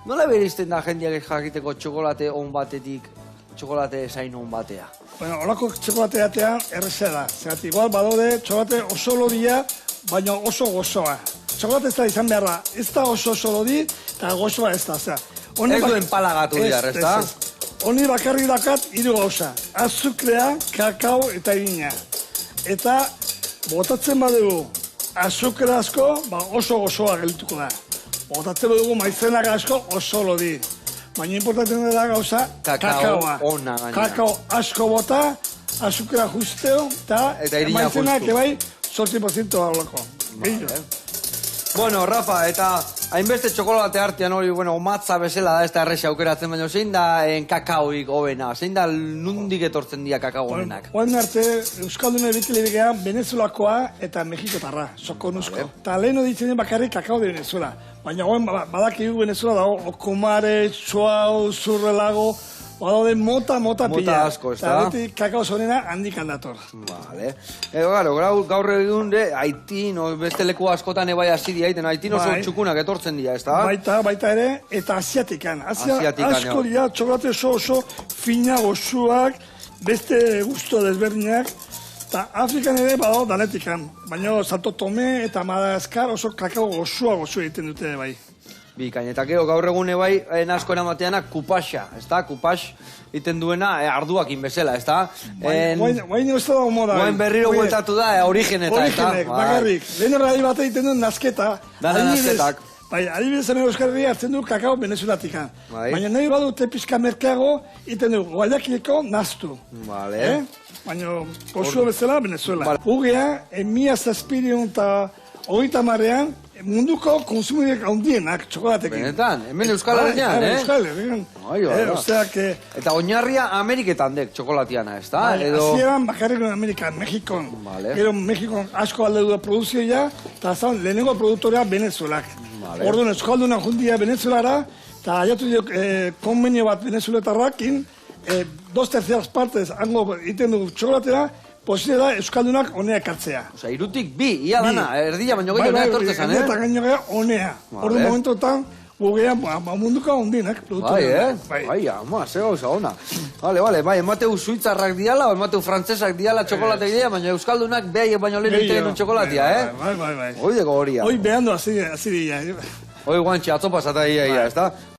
Nola bereizten da jendeak jakiteko txokolate on batetik, txokolate zain on batea? Bueno, holako txokolate jatea erreza da. Zergatik, igual badaude txokolate oso lodia, baina oso gozoa. Txokolate ez da izan behar da, ez da oso lodi, eta gozoa ez da. Ez duen palagatu dira, ez da? Honi bakarrik dakat hiru gauza. Azukrea, kakao eta irina. Eta botatzen badugu azukera asko, oso gozoa gelituko da. Botatzen badugu maizenak asko, oso lodi. Baina importanten da gauza, kakaoa. Kakao asko bota, azukera justeo, eta maizenak ebai 8% haulako. Bueno, Rafa, eta hainbeste txokolate artean hori, matza bezala da ez da erresa aukeratzen, baina zein da kakaoik hobena? Zein da nundik etortzen dira kakao honenak? Oen arte, Euskaldune bitilebegean Venezuelakoa eta Mexikotarra, sokonuzko. Eta lehen ditzen bakarrik kakao de Venezuela. Baina oen badakigu Venezuela dago, okomare, txuau, zurrelago, badaude mota pila. Mota asko, ez da? Eta beti kakao zonena handikan dator. Vale. Gaur egun de, Haitin, beste leku askotan ebai hasi diaiten, Haitin oso txukunak etortzen dira, ez da? Baita ere, eta asiatikan. Asko dira, txokolate oso fina gozuak, beste gusto desberdinak, eta Afrikan ere badao danetikan. Baina Santo Tome eta Madagaskar oso kakao gozu egiten dute bai. Bikain, eta gaur egun ebai asko eramateana kupaxa, ez da? Kupax iten duena arduakin bezala, ez da? Guain ez da moda. Guain berriro bueltatu da origineta, ez da? Originek, bakarrik. Lehen erradi bat egiten duen nazketa. Dana nazketak. Adibidez hemen Euskal Herria hartzen du kakao venezuelatikan. Baina nahi badute pixka merkeago, iten du guaiakileko naztu. Vale. Baina gozu bezala Venezuela. Hugea, 1730 munduko konsumideak handienak txokolatekin. Benetan, hemen Euskal Herrian, Euskal Herrian. Eta oinarria Ameriketan dek txokolatiana, ez da? Hasieran bakarrik Amerikan, Mexikon. Gero Mexikon asko alde du produzioa, eta lehenengo produktorea Venezuelak. Orduan Euskalduna jundia Venezuelara, eta aiatu dio konbenio bat venezueletarrakin, 2/3 partes hango iten du txokolatera, posible da Euskaldunak honea ekartzea. Osa, irutik bi, ia dana, erdia baino gehiago honea etortzen, eh? Eta gaino gehiago honea. Ordu momentotan, gugean munduko hondinak. Bai, ama, ze gauza ona. Bale, emateu suitzarrak diala, emateu frantzesak diala txokolatek dira, baina Euskaldunak behai baino lehen egiten txokolatia, eh? Bai. Hoi deko horia. Hoi behando hasi dira. Hoi guantxe, atzo pasata ia, ez da?